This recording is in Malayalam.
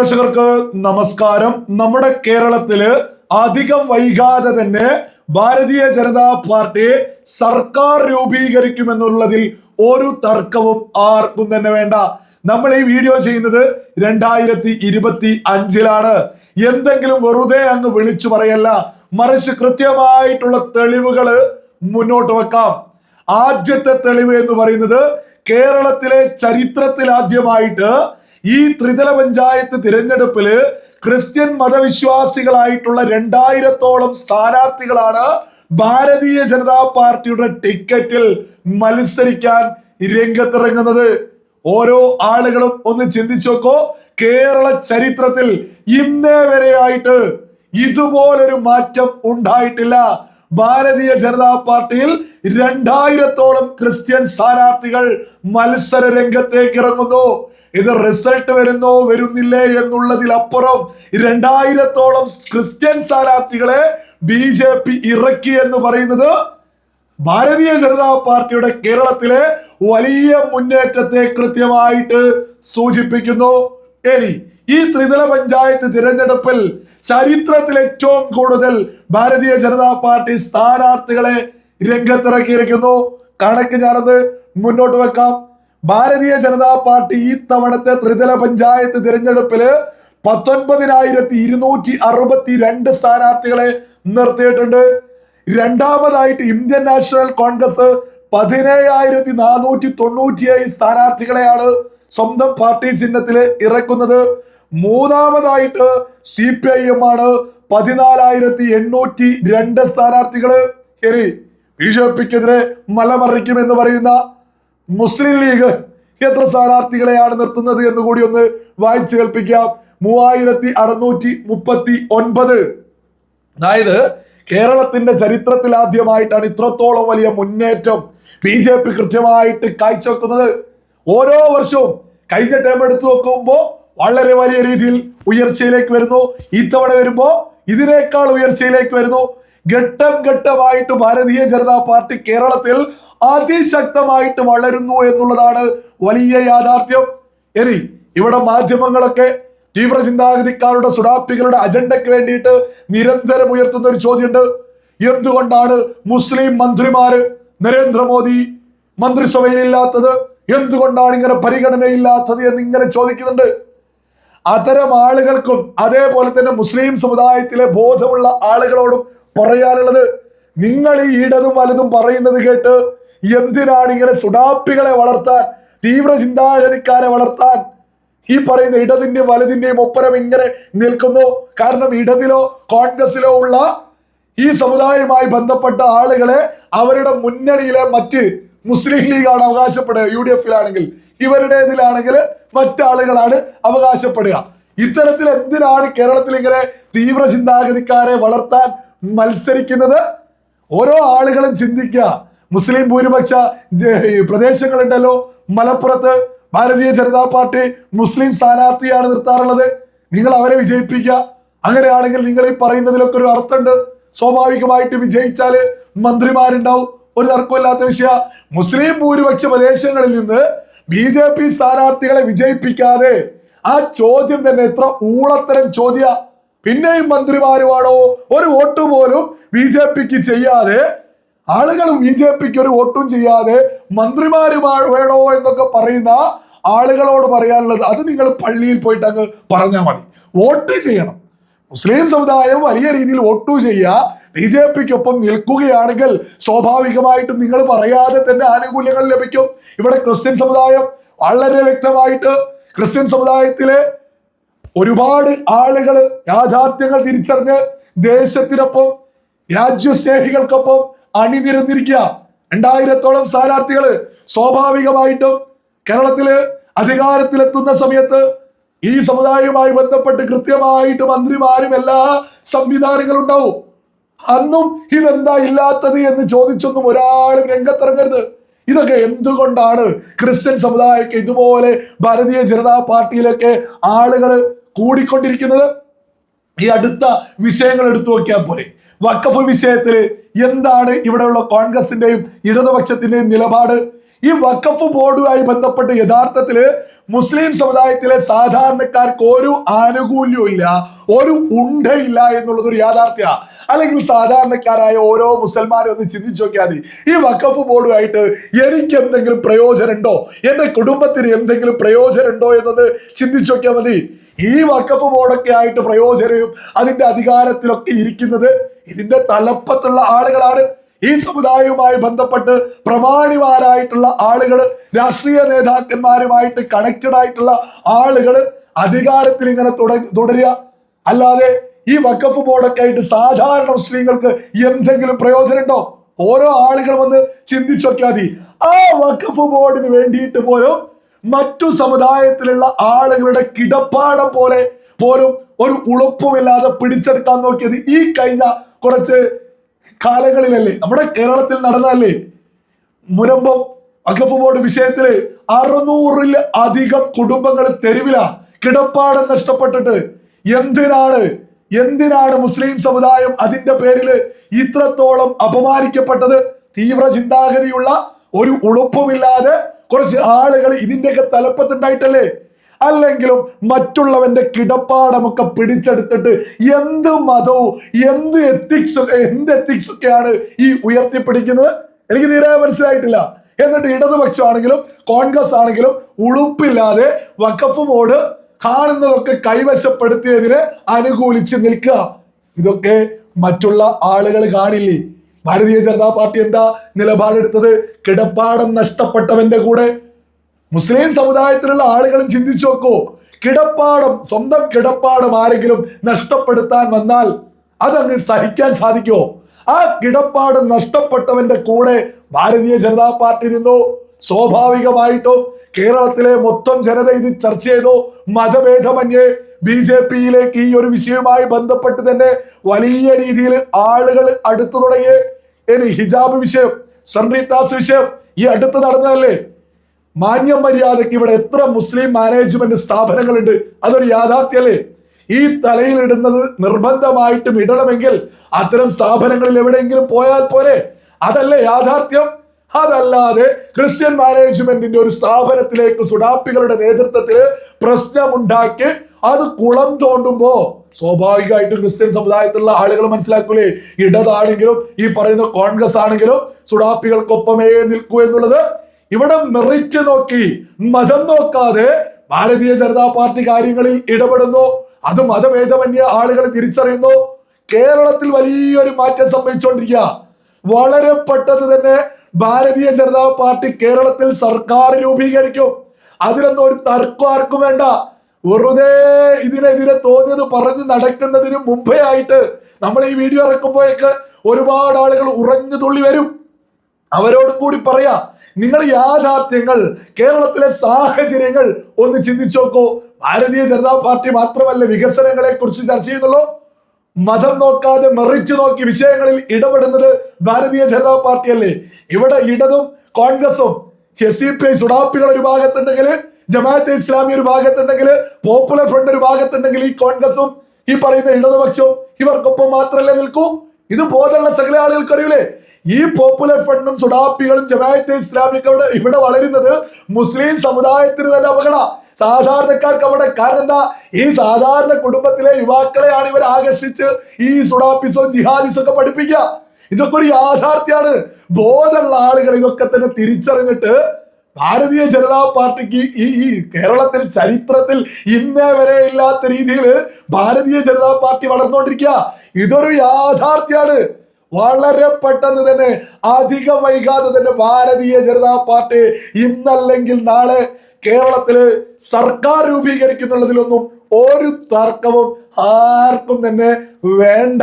പ്രേക്ഷകർക്ക് നമസ്കാരം. നമ്മുടെ കേരളത്തില് അധികം വൈകാതെ തന്നെ ഭാരതീയ ജനതാ പാർട്ടി സർക്കാർ രൂപീകരിക്കുമെന്നുള്ളതിൽ ഒരു തർക്കവും ആർക്കും തന്നെ വേണ്ട. നമ്മൾ ഈ വീഡിയോ ചെയ്യുന്നത് 2025-ലാണ്. എന്തെങ്കിലും വെറുതെ അങ്ങ് വിളിച്ചു പറയല്ല, മറിച്ച് കൃത്യമായിട്ടുള്ള തെളിവുകള് മുന്നോട്ട് വെക്കാം. ആദ്യത്തെ തെളിവ് എന്ന് പറയുന്നത് കേരളത്തിലെ ചരിത്രത്തിൽ ആദ്യമായിട്ട് ഈ ത്രിതല പഞ്ചായത്ത് തിരഞ്ഞെടുപ്പില് ക്രിസ്ത്യൻ മതവിശ്വാസികളായിട്ടുള്ള 2000-ഓളം സ്ഥാനാർത്ഥികളാണ് ഭാരതീയ ജനതാ പാർട്ടിയുടെ ടിക്കറ്റിൽ മത്സരിക്കാൻ രംഗത്തിറങ്ങുന്നത്. ഓരോ ആളുകളും ഒന്ന് ചിന്തിച്ചു നോക്കോ, കേരള ചരിത്രത്തിൽ ഇന്നേ വരെയായിട്ട് ഇതുപോലൊരു മാറ്റം ഉണ്ടായിട്ടില്ല. ഭാരതീയ ജനതാ പാർട്ടിയിൽ 2000-ഓളം ക്രിസ്ത്യൻ സ്ഥാനാർത്ഥികൾ മത്സര രംഗത്തേക്ക് ഇറങ്ങുന്നു. ഇത് റിസൾട്ട് വരുന്നോ വരുന്നില്ലേ എന്നുള്ളതിലപ്പുറം 2000-ഓളം ക്രിസ്ത്യൻ സ്ഥാനാർത്ഥികളെ BJP ഇറക്കി എന്ന് പറയുന്നത് ഭാരതീയ ജനതാ പാർട്ടിയുടെ കേരളത്തിലെ വലിയ മുന്നേറ്റത്തെ കൃത്യമായിട്ട് സൂചിപ്പിക്കുന്നു. ഇനി ഈ ത്രിതല പഞ്ചായത്ത് തിരഞ്ഞെടുപ്പിൽ ചരിത്രത്തിൽ ഏറ്റവും കൂടുതൽ ഭാരതീയ ജനതാ പാർട്ടി സ്ഥാനാർത്ഥികളെ രംഗത്തിറക്കിയിരിക്കുന്നു. കണക്ക് ഞാനത് മുന്നോട്ട് വെക്കാം. ഭാരതീയ ജനതാ പാർട്ടി ഈ തവണത്തെ ത്രിതല പഞ്ചായത്ത് തിരഞ്ഞെടുപ്പില് 19,262 സ്ഥാനാർത്ഥികളെ നിർത്തിയിട്ടുണ്ട്. രണ്ടാമതായിട്ട് ഇന്ത്യൻ നാഷണൽ കോൺഗ്രസ് 17,497 സ്ഥാനാർത്ഥികളെയാണ് സ്വന്തം പാർട്ടി ചിഹ്നത്തില് ഇറക്കുന്നത്. മൂന്നാമതായിട്ട് CPIM ആണ് 14,802 സ്ഥാനാർത്ഥികള്. ഇനി BJPക്കെതിരെ മലമറിക്കുമെന്ന് പറയുന്ന മുസ്ലിം ലീഗ് എത്ര സ്ഥാനാർത്ഥികളെയാണ് നിർത്തുന്നത് എന്ന് കൂടി ഒന്ന് വായിച്ചു കേൾപ്പിക്കാം. 3,639. അതായത് കേരളത്തിന്റെ ചരിത്രത്തിൽ ആദ്യമായിട്ടാണ് ഇത്രത്തോളം വലിയ മുന്നേറ്റം BJP കൃത്യമായിട്ട് കാഴ്ചവെക്കുന്നത്. ഓരോ വർഷവും കഴിഞ്ഞ ടേം എടുത്തു നോക്കുമ്പോൾ വളരെ വലിയ രീതിയിൽ ഉയർച്ചയിലേക്ക് വരുന്നു. ഇത്തവണ വരുമ്പോ ഇതിനേക്കാൾ ഉയർച്ചയിലേക്ക് വരുന്നു. ഘട്ടം ഘട്ടമായിട്ട് ഭാരതീയ ജനതാ പാർട്ടി കേരളത്തിൽ അതിശക്തമായിട്ട് വളരുന്നു എന്നുള്ളതാണ് വലിയ യാഥാർത്ഥ്യം. ഇനി ഇവിടെ മാധ്യമങ്ങളൊക്കെ തീവ്ര ചിന്താഗതിക്കാരുടെ സുഡാപ്പികളുടെ അജണ്ടയ്ക്ക് വേണ്ടിയിട്ട് നിരന്തരം ഉയർത്തുന്ന ഒരു ചോദ്യമുണ്ട്. എന്തുകൊണ്ടാണ് മുസ്ലിം മന്ത്രിമാര് നരേന്ദ്രമോദി മന്ത്രിസഭയിൽ ഇല്ലാത്തത്, എന്തുകൊണ്ടാണ് ഇങ്ങനെ പരിഗണനയില്ലാത്തത് എന്ന് ഇങ്ങനെ ചോദിക്കുന്നുണ്ട്. അത്തരം ആളുകൾക്കും അതേപോലെ തന്നെ മുസ്ലിം സമുദായത്തിലെ ബോധമുള്ള ആളുകളോടും പറയാനുള്ളത്, നിങ്ങൾ ഈ ഇടതും വലതും പറയുന്നത് കേട്ട് എന്തിനാണ് ഇങ്ങനെ സുഡാപ്പികളെ വളർത്താൻ, തീവ്ര ചിന്താഗതിക്കാരെ വളർത്താൻ ഈ പറയുന്ന ഇടതിന്റെയും വലതിന്റെയും ഒപ്പരം ഇങ്ങനെ നിൽക്കുന്നു? കാരണം ഇടതിലോ കോൺഗ്രസിലോ ഉള്ള ഈ സമുദായവുമായി ബന്ധപ്പെട്ട ആളുകളെ അവരുടെ മുന്നണിയിലെ മറ്റ് മുസ്ലിം ലീഗാണ് അവകാശപ്പെടുക. UDF-ലാണെങ്കിൽ ഇവരുടേതിലാണെങ്കിൽ മറ്റാളുകളാണ് അവകാശപ്പെടുക. ഇത്തരത്തിൽ എന്തിനാണ് കേരളത്തിൽ ഇങ്ങനെ തീവ്ര ചിന്താഗതിക്കാരെ വളർത്താൻ മത്സരിക്കുന്നത്? ഓരോ ആളുകളും ചിന്തിക്കുക. മുസ്ലിം ഭൂരിപക്ഷ പ്രദേശങ്ങളുണ്ടല്ലോ, മലപ്പുറത്ത് ഭാരതീയ ജനതാ പാർട്ടി മുസ്ലിം സ്ഥാനാർത്ഥിയാണ് നിർത്താറുള്ളത്. നിങ്ങൾ അവരെ വിജയിപ്പിക്കുക. അങ്ങനെയാണെങ്കിൽ നിങ്ങൾ ഈ പറയുന്നതിലൊക്കെ ഒരു അർത്ഥമുണ്ട്. സ്വാഭാവികമായിട്ട് വിജയിച്ചാല് മന്ത്രിമാരുണ്ടാവും, ഒരു തർക്കമില്ലാത്ത വിഷയ. മുസ്ലിം ഭൂരിപക്ഷ പ്രദേശങ്ങളിൽ നിന്ന് BJP സ്ഥാനാർത്ഥികളെ വിജയിപ്പിക്കാതെ ആ ചോദ്യം തന്നെ എത്ര ഊളത്തരം ചോദ്യ. പിന്നെയും മന്ത്രിമാരുമാണോ? ഒരു വോട്ട് പോലും BJPക്ക് ചെയ്യാതെ, ആളുകളും BJPക്ക് ഒരു വോട്ടും ചെയ്യാതെ മന്ത്രിമാരുമാണ് വേണോ എന്നൊക്കെ പറയുന്ന ആളുകളോട് പറയാനുള്ളത്, അത് നിങ്ങൾ പള്ളിയിൽ പോയിട്ട് അങ്ങ് പറഞ്ഞാൽ മതി. വോട്ട് ചെയ്യണം. മുസ്ലിം സമുദായം വലിയ രീതിയിൽ വോട്ട് ചെയ്യുക, BJPക്കൊപ്പം നിൽക്കുകയാണെങ്കിൽ സ്വാഭാവികമായിട്ടും നിങ്ങൾ പറയാതെ തന്നെ ആനുകൂല്യങ്ങൾ ലഭിക്കും. ഇവിടെ ക്രിസ്ത്യൻ സമുദായം വളരെ വ്യക്തമായിട്ട്, ക്രിസ്ത്യൻ സമുദായത്തിലെ ഒരുപാട് ആളുകൾ യാഥാർത്ഥ്യങ്ങൾ തിരിച്ചറിഞ്ഞ് ദേശത്തിനൊപ്പം രാജ്യസ്നേഹികൾക്കൊപ്പം അണിനിരന്നിരിക്കുക. 2000-ഓളം സ്ഥാനാർത്ഥികള് സ്വാഭാവികമായിട്ടും കേരളത്തില് അധികാരത്തിലെത്തുന്ന സമയത്ത് ഈ സമുദായവുമായി ബന്ധപ്പെട്ട് കൃത്യമായിട്ട് മന്ത്രിമാരും എല്ലാ സംവിധാനങ്ങളും ഉണ്ടാവും. അന്നും ഇതെന്താ ഇല്ലാത്തത് എന്ന് ചോദിച്ചൊന്നും ഒരാളും രംഗത്തിറങ്ങരുത്. ഇതൊക്കെ എന്തുകൊണ്ടാണ് ക്രിസ്ത്യൻ സമുദായക്ക് ഇതുപോലെ ഭാരതീയ ജനതാ പാർട്ടിയിലൊക്കെ ആളുകൾ കൂടിക്കൊണ്ടിരിക്കുന്നത്? ഈ അടുത്ത വിഷയങ്ങൾ എടുത്തു നോക്കിയാൽ പോരെ. വഖഫ് വിഷയത്തിൽ എന്താണ് ഇവിടെയുള്ള കോൺഗ്രസിന്റെയും ഇടതുപക്ഷത്തിന്റെയും നിലപാട്? ഈ വഖഫ് ബോർഡുമായി ബന്ധപ്പെട്ട് യഥാർത്ഥത്തില് മുസ്ലിം സമുദായത്തിലെ സാധാരണക്കാർക്ക് ഒരു ആനുകൂല്യവും ഇല്ല, ഒരു ഉണ്ടയില്ല എന്നുള്ളത് ഒരു യാഥാർത്ഥ്യ. അല്ലെങ്കിൽ സാധാരണക്കാരായ ഓരോ മുസൽമാനും ഒന്ന് ചിന്തിച്ചു നോക്കിയാൽ മതി, ഈ വഖഫ് ബോർഡുമായിട്ട് എനിക്ക് എന്തെങ്കിലും പ്രയോജനം ഉണ്ടോ, എന്റെ കുടുംബത്തിന് എന്തെങ്കിലും പ്രയോജനം ഉണ്ടോ എന്നത് ചിന്തിച്ചു നോക്കിയാൽ മതി. ഈ വഖഫ് ബോർഡൊക്കെ ആയിട്ട് പ്രയോജനവും അതിന്റെ അധികാരത്തിലൊക്കെ ഇരിക്കുന്നത് ഇതിന്റെ തലപ്പത്തുള്ള ആളുകളാണ്. ഈ സമുദായവുമായി ബന്ധപ്പെട്ട് പ്രമാണിമാരായിട്ടുള്ള ആളുകൾ, രാഷ്ട്രീയ നേതാക്കന്മാരുമായിട്ട് കണക്റ്റഡ് ആയിട്ടുള്ള ആളുകൾ അധികാരത്തിൽ ഇങ്ങനെ തുടരുക. അല്ലാതെ ഈ വഖഫ് ബോർഡൊക്കെ ആയിട്ട് സാധാരണ മുസ്ലിങ്ങൾക്ക് എന്തെങ്കിലും പ്രയോജനം ഉണ്ടോ? ഓരോ ആളുകൾ വന്ന് ചിന്തിച്ചു നോക്കിയാൽ മതി. ആ വഖഫ് ബോർഡിന് വേണ്ടിയിട്ട് പോലും മറ്റു സമുദായത്തിലുള്ള ആളുകളുടെ കിടപ്പാടം പോലും ഒരു ഉളുപ്പുമില്ലാതെ പിടിച്ചെടുക്കാൻ നോക്കിയത് ഈ കഴിഞ്ഞ കുറച്ച് കാലങ്ങളിലല്ലേ, നമ്മുടെ കേരളത്തിൽ നടന്നതല്ലേ. മുനമ്പം വഖഫ് ബോർഡ് വിഷയത്തില് 600-ൽ അധികം കുടുംബങ്ങൾ തെരുവില, കിടപ്പാടം നഷ്ടപ്പെട്ടിട്ട്. എന്തിനാണ് മുസ്ലിം സമുദായം അതിന്റെ പേരില് ഇത്രത്തോളം അപമാനിക്കപ്പെട്ടത്? തീവ്ര ചിന്താഗതിയുള്ള ഒരു ഉളുപ്പുമില്ലാതെ കുറച്ച് ആളുകൾ ഇതിന്റെയൊക്കെ തലപ്പത്തുണ്ടായിട്ടല്ലേ? അല്ലെങ്കിലും മറ്റുള്ളവന്റെ കിടപ്പാടമൊക്കെ പിടിച്ചെടുത്തിട്ട് എന്ത് മതവും എന്ത് എത്തിക്സ് ഒക്കെയാണ് ഈ ഉയർത്തിപ്പിടിക്കുന്നത്? എനിക്ക് തീരെ മനസ്സിലായിട്ടില്ല. എന്നിട്ട് ഇടതുപക്ഷമാണെങ്കിലും കോൺഗ്രസ് ആണെങ്കിലും ഉളുപ്പില്ലാതെ വഖഫ് ബോർഡ് കാണുന്നതൊക്കെ കൈവശപ്പെടുത്തിയതിനെ അനുകൂലിച്ച് നിൽക്കുക. ഇതൊക്കെ മറ്റുള്ള ആളുകൾ കാണില്ലേ? ഭാരതീയ ജനതാ പാർട്ടി എന്താ നിലപാടെടുത്തത്? കിടപ്പാടം നഷ്ടപ്പെട്ടവന്റെ കൂടെ. മുസ്ലിം സമുദായത്തിലുള്ള ആളുകളും ചിന്തിച്ചു നോക്കൂ, സ്വന്തം കിടപ്പാടം ആരെങ്കിലും നഷ്ടപ്പെടുത്താൻ വന്നാൽ അതങ്ങ് സഹിക്കാൻ സാധിക്കുമോ? ആ കിടപ്പാടം നഷ്ടപ്പെട്ടവന്റെ കൂടെ ഭാരതീയ ജനതാ പാർട്ടി നിന്നു. സ്വാഭാവികമായിട്ടും കേരളത്തിലെ മൊത്തം ജനത ഇത് ചർച്ച ചെയ്തു. മതഭേദമന്യേ BJP-യിലേക്ക് ഈ ഒരു വിഷയവുമായി ബന്ധപ്പെട്ട് തന്നെ വലിയ രീതിയിൽ ആളുകൾ അടുത്തു തുടങ്ങി. ഇനി ഹിജാബ് വിഷയം, സംറീത്താസ് വിഷയം ഈ അടുത്ത് നടന്നതല്ലേ? മാന്യ മര്യാദയ്ക്ക് ഇവിടെ എത്ര മുസ്ലിം മാനേജ്മെന്റ് സ്ഥാപനങ്ങളുണ്ട്? അതൊരു യാഥാർത്ഥ്യമല്ലേ? ഈ തലയിലിടുന്നത് നിർബന്ധമായിട്ടും ഇടണമെങ്കിൽ അത്തരം സ്ഥാപനങ്ങളിൽ എവിടെയെങ്കിലും പോയാൽ പോരെ? അതല്ലേ യാഥാർത്ഥ്യം? അതല്ലാതെ ക്രിസ്ത്യൻ മാനേജ്മെന്റിന്റെ ഒരു സ്ഥാപനത്തിലേക്ക് സുഡാപ്പികളുടെ നേതൃത്വത്തിൽ പ്രശ്നമുണ്ടാക്കി അത് കുളം തോണ്ടുമ്പോ സ്വാഭാവികമായിട്ടും ക്രിസ്ത്യൻ സമുദായത്തിലുള്ള ആളുകൾ മനസ്സിലാക്കൂലേ, ഇടതാണെങ്കിലും ഈ പറയുന്ന കോൺഗ്രസ് ആണെങ്കിലും സുഡാപ്പികൾക്കൊപ്പമേ നിൽക്കൂ എന്നുള്ളത്. ഇവിടെ മെറിറ്റ് നോക്കി, മതം നോക്കാതെ ഭാരതീയ ജനതാ പാർട്ടി കാര്യങ്ങളിൽ ഇടപെടുന്നു. അത് മതഭേദമന്യ ആളുകൾ തിരിച്ചറിയുന്നു. കേരളത്തിൽ വലിയൊരു മാറ്റം സംഭവിച്ചുകൊണ്ടിരിക്കുക. വളരെ പെട്ടെന്ന് തന്നെ ഭാരതീയ ജനതാ പാർട്ടി കേരളത്തിൽ സർക്കാർ രൂപീകരിക്കും. അതിലൊന്നും ഒരു തർക്കം ആർക്കും വേണ്ട. വെറുതെ ഇതിനെതിരെ തോന്നിയത് പറഞ്ഞ് നടക്കുന്നതിന് മുമ്പേ ആയിട്ട് നമ്മൾ ഈ വീഡിയോ ഇറക്കുമ്പോഴേക്ക് ഒരുപാട് ആളുകൾ ഉറഞ്ഞു തുള്ളി വരും. അവരോടും കൂടി പറയാ, നിങ്ങൾ യാഥാർത്ഥ്യങ്ങൾ, കേരളത്തിലെ സാഹചര്യങ്ങൾ ഒന്ന് ചിന്തിച്ചു നോക്കൂ. ഭാരതീയ ജനതാ പാർട്ടി മാത്രമല്ല വികസനങ്ങളെ കുറിച്ച് ചർച്ച ചെയ്യുന്നുള്ളൂ. മതം നോക്കാതെ മെറിറ്റ് നോക്കി വിഷയങ്ങളിൽ ഇടപെടുന്നത് ഭാരതീയ ജനതാ പാർട്ടി അല്ലേ? ഇവിടെ ഇടതും കോൺഗ്രസും SCPI സുഡാപ്പികൾ ഒരു ഭാഗത്തുണ്ടെങ്കിൽ, ജമാഅത്തെ ഇസ്ലാമി ഒരു ഭാഗത്തുണ്ടെങ്കിൽ, പോപ്പുലർ ഫ്രണ്ട് ഒരു ഭാഗത്തുണ്ടെങ്കിൽ, ഈ കോൺഗ്രസും ഈ പറയുന്ന ഇടതുപക്ഷവും ഇവർക്കൊപ്പം മാത്രമല്ലേ നിൽക്കൂ? ഇത് ബോധമുള്ള സകല ആളുകൾക്ക് അറിയൂലേ? ഈ പോപ്പുലർ ഫ്രണ്ടും സുഡാപ്പികളും ജമാഅത്തെ ഇസ്ലാമിക്കോട് ഇവിടെ വളരുന്നത് മുസ്ലിം സമുദായത്തിന് തന്നെ അപകട. സാധാരണക്കാർക്ക് അവിടെ കാരണം എന്താ? ഈ സാധാരണ കുടുംബത്തിലെ യുവാക്കളെയാണ് ഇവർ ആകർഷിച്ച് ഈ സുഡാപ്പിസും ജിഹാദിസും ഒക്കെ പഠിപ്പിക്കുക. ഇതൊക്കെ ഒരു യാഥാർത്ഥ്യമാണ്. ബോധമുള്ള ആളുകൾ ഇതൊക്കെ തന്നെ തിരിച്ചറിഞ്ഞിട്ട് ഭാരതീയ ജനതാ പാർട്ടിക്ക് ഈ കേരളത്തിൽ ചരിത്രത്തിൽ ഇന്നേ വരെ ഇല്ലാത്ത രീതിയിൽ ഭാരതീയ ജനതാ പാർട്ടി വളർന്നുകൊണ്ടിരിക്കുക. ഇതൊരു യാഥാർത്ഥ്യമാണ്. വളരെ പെട്ടെന്ന് തന്നെ, അധികം വൈകാതെ തന്നെ ഭാരതീയ ജനതാ പാർട്ടി ഇന്നല്ലെങ്കിൽ നാളെ കേരളത്തില് സർക്കാർ രൂപീകരിക്കുന്നുള്ളതിലൊന്നും ഒരു തർക്കവും ആർക്കും തന്നെ വേണ്ട.